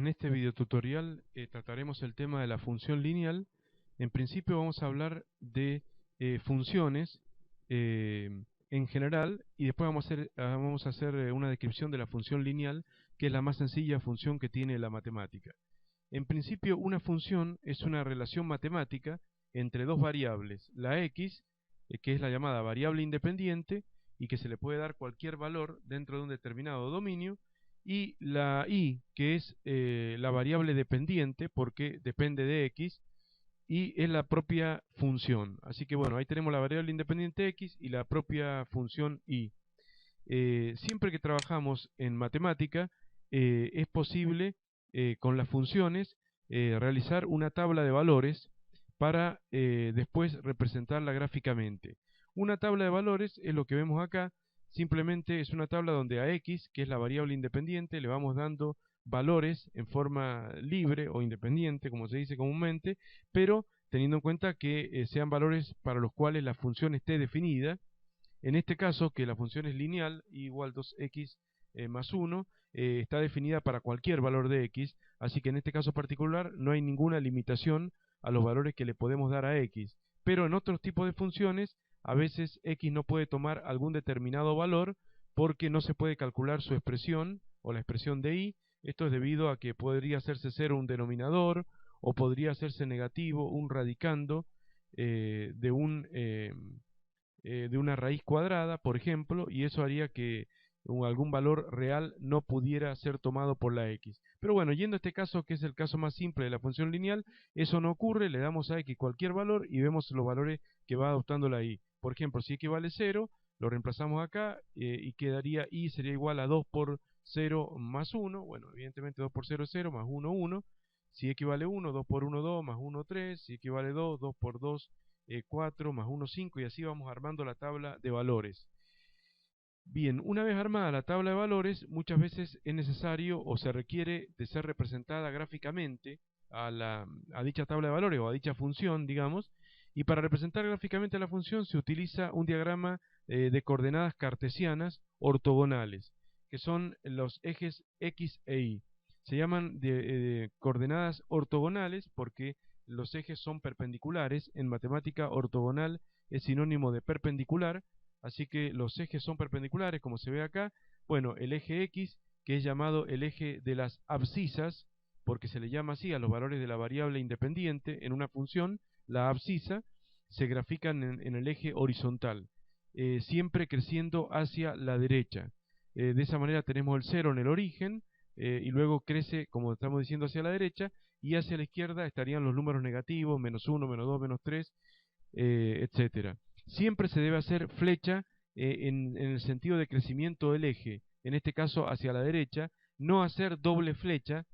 este video tutorial trataremos el tema de la función lineal. En principio vamos a hablar de funciones en general y después vamos a hacer una descripción de la función lineal, que es la más sencilla función que tiene la matemática. En principio, una función es una relación matemática entre dos variables, la x, que es la llamada variable independiente y que se le puede dar cualquier valor dentro de un determinado dominio, y la y, que es la variable dependiente porque depende de x y es la propia función. Así que bueno, ahí tenemos la variable independiente x y la propia función y. Siempre que trabajamos en matemática es posible con las funciones realizar una tabla de valores para después representarla gráficamente. Una tabla de valores es lo que vemos acá. Simplemente es una tabla donde a x, que es la variable independiente, le vamos dando valores en forma libre o independiente, como se dice comúnmente, pero teniendo en cuenta que sean valores para los cuales la función esté definida. En este caso, que la función es lineal, y igual 2x más 1, está definida para cualquier valor de x, así que en este caso particular no hay ninguna limitación a los valores que le podemos dar a x. Pero en otros tipos de funciones, a veces x no puede tomar algún determinado valor porque no se puede calcular su expresión o la expresión de y. Esto es debido a que podría hacerse cero un denominador o podría hacerse negativo un radicando de una raíz cuadrada, por ejemplo, y eso haría que algún valor real no pudiera ser tomado por la x. Pero bueno, yendo a este caso, que es el caso más simple de la función lineal, eso no ocurre, le damos a x cualquier valor y vemos los valores que va adoptando la y. Por ejemplo, si x vale 0, lo reemplazamos acá y quedaría y sería igual a 2 por 0 más 1. Bueno, evidentemente 2 por 0 es 0, más 1, 1. Si x vale 1, 2 por 1, 2, más 1, 3. Si x vale 2, 2 por 2, 4, más 1, 5, y así vamos armando la tabla de valores. Bien, una vez armada la tabla de valores, muchas veces es necesario o se requiere de ser representada gráficamente a dicha tabla de valores o a dicha función, digamos, y para representar gráficamente la función se utiliza un diagrama de coordenadas cartesianas ortogonales, que son los ejes x e y. Se llaman coordenadas ortogonales porque los ejes son perpendiculares. En matemática, ortogonal es sinónimo de perpendicular, así que los ejes son perpendiculares, como se ve acá. Bueno, el eje x, que es llamado el eje de las abscisas, porque se le llama así a los valores de la variable independiente en una función, la abscisa, se grafican en el eje horizontal, siempre creciendo hacia la derecha. De esa manera tenemos el 0 en el origen, y luego crece, como estamos diciendo, hacia la derecha, y hacia la izquierda estarían los números negativos, menos 1, menos 2, menos 3, etcétera. Siempre se debe hacer flecha en el sentido de crecimiento del eje, en este caso hacia la derecha, no hacer doble flecha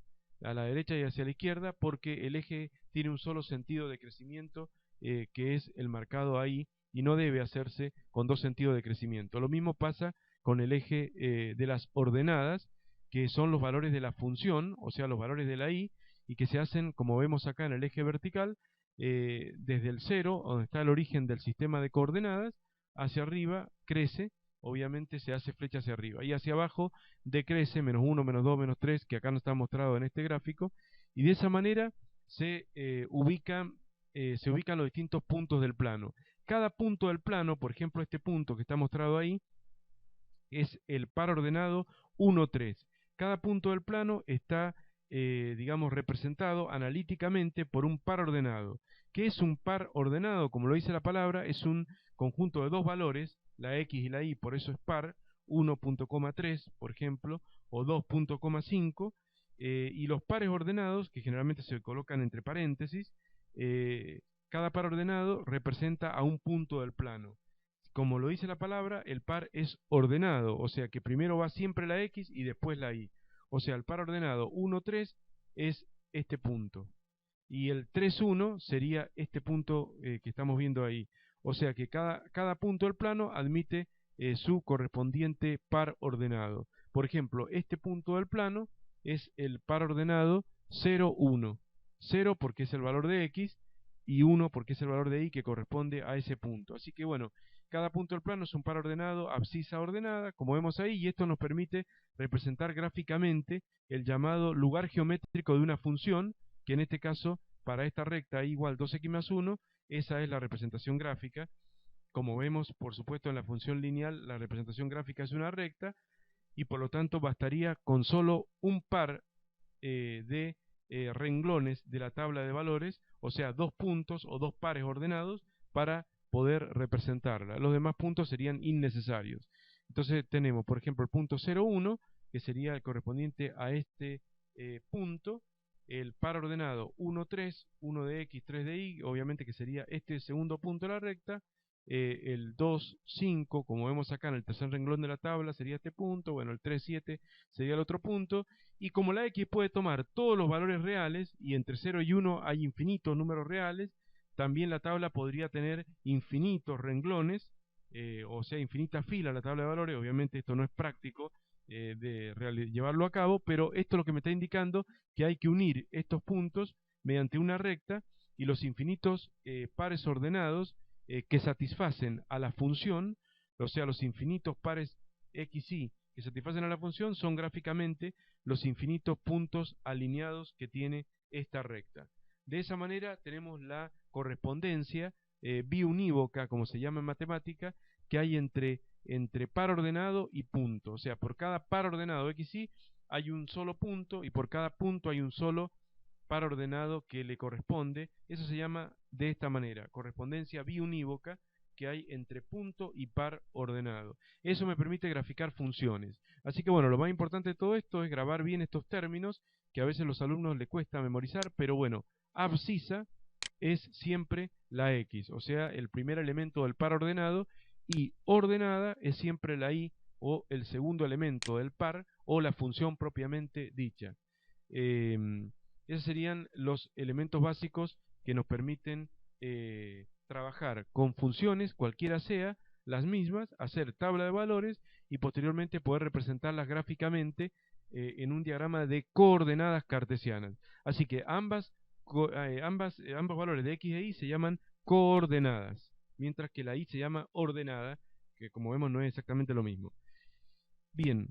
a la derecha y hacia la izquierda, porque el eje tiene un solo sentido de crecimiento, que es el marcado ahí, y no debe hacerse con dos sentidos de crecimiento. Lo mismo pasa con el eje de las ordenadas, que son los valores de la función, o sea, los valores de la y que se hacen, como vemos acá en el eje vertical, desde el 0, donde está el origen del sistema de coordenadas, hacia arriba crece, obviamente se hace flecha hacia arriba, y hacia abajo decrece, menos 1, menos 2, menos 3, que acá no está mostrado en este gráfico, y de esa manera se ubican los distintos puntos del plano. Cada punto del plano, por ejemplo este punto que está mostrado ahí, es el par ordenado 1, 3. Cada punto del plano está, digamos, representado analíticamente por un par ordenado. ¿Qué es un par ordenado? Como lo dice la palabra, es un conjunto de dos valores, la x y la y, por eso es par, 1.3, por ejemplo, o 2.5, y los pares ordenados, que generalmente se colocan entre paréntesis, cada par ordenado representa a un punto del plano. Como lo dice la palabra, el par es ordenado, o sea que primero va siempre la x y después la y. O sea, el par ordenado 1, 3 es este punto. Y el 3, 1 sería este punto que estamos viendo ahí. O sea que cada punto del plano admite su correspondiente par ordenado. Por ejemplo, este punto del plano es el par ordenado 0, 1. 0 porque es el valor de x y 1 porque es el valor de y que corresponde a ese punto. Así que bueno, cada punto del plano es un par ordenado, abscisa ordenada, como vemos ahí, y esto nos permite representar gráficamente el llamado lugar geométrico de una función, que en este caso, para esta recta i igual 2x más 1, esa es la representación gráfica. Como vemos, por supuesto, en la función lineal, la representación gráfica es una recta, y por lo tanto bastaría con solo un par de renglones de la tabla de valores, o sea, dos puntos o dos pares ordenados para poder representarla. Los demás puntos serían innecesarios. Entonces tenemos, por ejemplo, el punto 0,1, que sería el correspondiente a este punto, el par ordenado 1, 3, 1 de x, 3 de y, obviamente que sería este segundo punto de la recta, el 2, 5, como vemos acá en el tercer renglón de la tabla, sería este punto, bueno, el 3, 7 sería el otro punto, y como la x puede tomar todos los valores reales, y entre 0 y 1 hay infinitos números reales, también la tabla podría tener infinitos renglones, o sea, infinitas filas la tabla de valores. Obviamente esto no es práctico llevarlo a cabo, pero esto es lo que me está indicando que hay que unir estos puntos mediante una recta, y los infinitos pares ordenados que satisfacen a la función, o sea, los infinitos pares x, y que satisfacen a la función son gráficamente los infinitos puntos alineados que tiene esta recta. De esa manera tenemos la correspondencia biunívoca, como se llama en matemática, que hay entre par ordenado y punto. O sea, por cada par ordenado x, y hay un solo punto, y por cada punto hay un solo par ordenado que le corresponde. Eso se llama de esta manera, correspondencia biunívoca que hay entre punto y par ordenado. Eso me permite graficar funciones. Así que bueno, lo más importante de todo esto es grabar bien estos términos, que a veces a los alumnos les cuesta memorizar, pero bueno, abscisa es siempre la x, o sea, el primer elemento del par ordenado, y ordenada es siempre la y, o el segundo elemento del par, o la función propiamente dicha. Esos serían los elementos básicos que nos permiten trabajar con funciones, cualquiera sea, las mismas, hacer tabla de valores y posteriormente poder representarlas gráficamente en un diagrama de coordenadas cartesianas. Así que ambos valores de x e y se llaman coordenadas, mientras que la y se llama ordenada, que como vemos no es exactamente lo mismo. Bien.